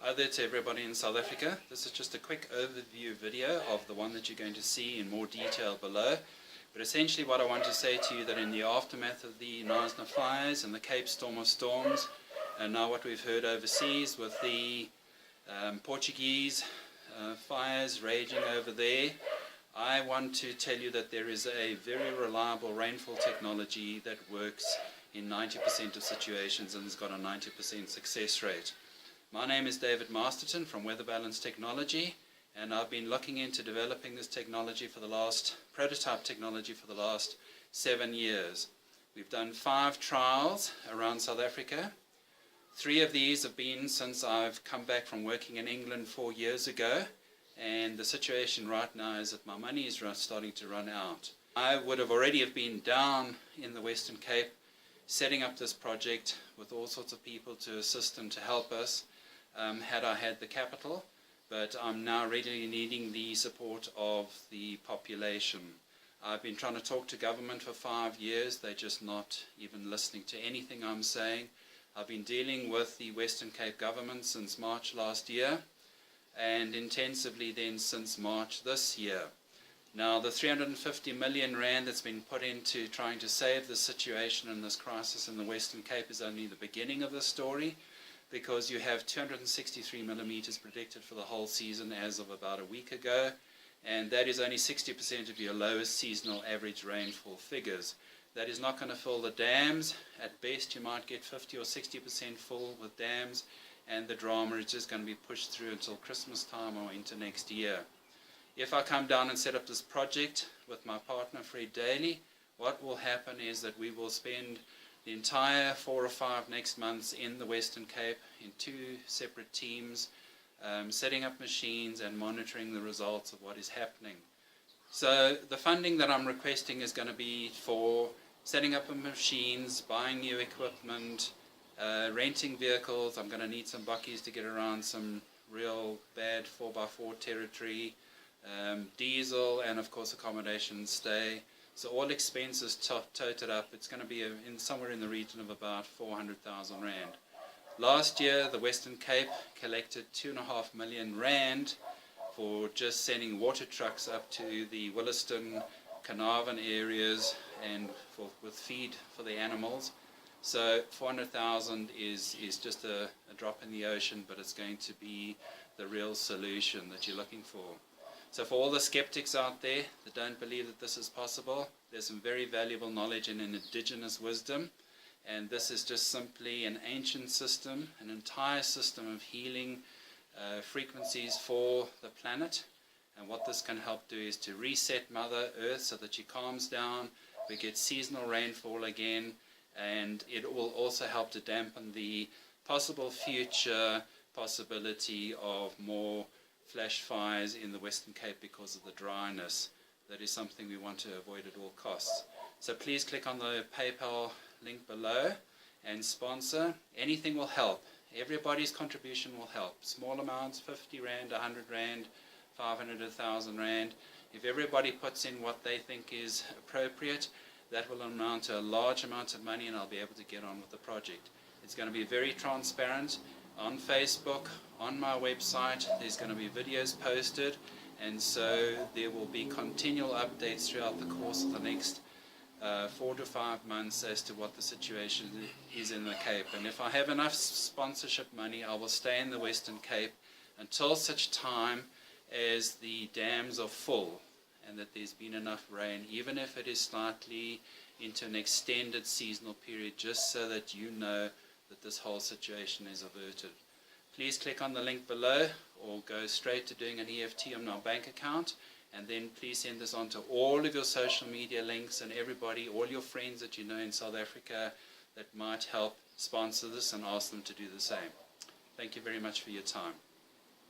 Hi there to everybody in South Africa. This is just a quick overview video of the one that you're going to see in more detail below. But essentially what I want to say to you that in the aftermath of the Knysna fires and the Cape Storm of storms, and now what we've heard overseas with the Portuguese fires raging over there, I want to tell you that there is a very reliable rainfall technology that works in 90% of situations and has got a 90% success rate. My name is David Masterton from Weather Balance Technology, and I've been looking into developing this technology for the last, prototype technology for the last 7 years. We've done 5 trials around South Africa. 3 of these have been since I've come back from working in England 4 years ago, and the situation right now is that my money is starting to run out. I would have already been down in the Western Cape setting up this project with all sorts of people to assist and to help us had I had the capital, but I'm now really needing the support of the population. I've been trying to talk to government for 5 years. They're just not even listening to anything I'm saying. I've been dealing with the Western Cape government since March last year, and intensively then since March this year. Now the 350 million rand that's been put into trying to save this situation and this crisis in the Western Cape is only the beginning of the story, because you have 263 millimeters predicted for the whole season as of about a week ago, and that is only 60% of your lowest seasonal average rainfall figures. That is not going to fill the dams. At best you might get 50 or 60% full with dams, and the drama is just going to be pushed through until Christmas time or into next year. If I come down and set up this project with my partner Fred Daly, what will happen is that we will spend the entire 4 or 5 next months in the Western Cape in 2 separate teams, setting up machines and monitoring the results of what is happening. So the funding that I'm requesting is going to be for setting up machines, buying new equipment, renting vehicles. I'm going to need some buckies to get around some real bad 4x4 territory, diesel, and of course accommodation and stay. So all expenses totaled up, it's going to be somewhere in the region of about 400,000 rand. Last year the Western Cape collected 2.5 million rand for just sending water trucks up to the Williston, Carnarvon areas and with feed for the animals. So 400,000 is just a drop in the ocean, but it's going to be the real solution that you're looking for. So for all the skeptics out there that don't believe that this is possible, there's some very valuable knowledge in an indigenous wisdom, and this is just simply an ancient system, an entire system of healing frequencies for the planet. And what this can help do is to reset Mother Earth so that she calms down, we get seasonal rainfall again, and it will also help to dampen the possible future possibility of more flash fires in the Western Cape because of the dryness. That is something we want to avoid at all costs. So please click on the PayPal link below and sponsor. Anything will help. Everybody's contribution will help. Small amounts, 50 Rand, 100 Rand, 500, 1,000 Rand. If everybody puts in what they think is appropriate, that will amount to a large amount of money, and I'll be able to get on with the project. It's going to be very transparent. On Facebook, on my website, there's going to be videos posted, and so there will be continual updates throughout the course of the next 4 to 5 months as to what the situation is in the Cape. And if I have enough sponsorship money, I will stay in the Western Cape until such time as the dams are full and that there's been enough rain, even if it is slightly into an extended seasonal period, just so that you know that this whole situation is averted. Please click on the link below or go straight to doing an EFT on our bank account, and then please send this on to all of your social media links and everybody, all your friends that you know in South Africa that might help sponsor this, and ask them to do the same. Thank you very much for your time.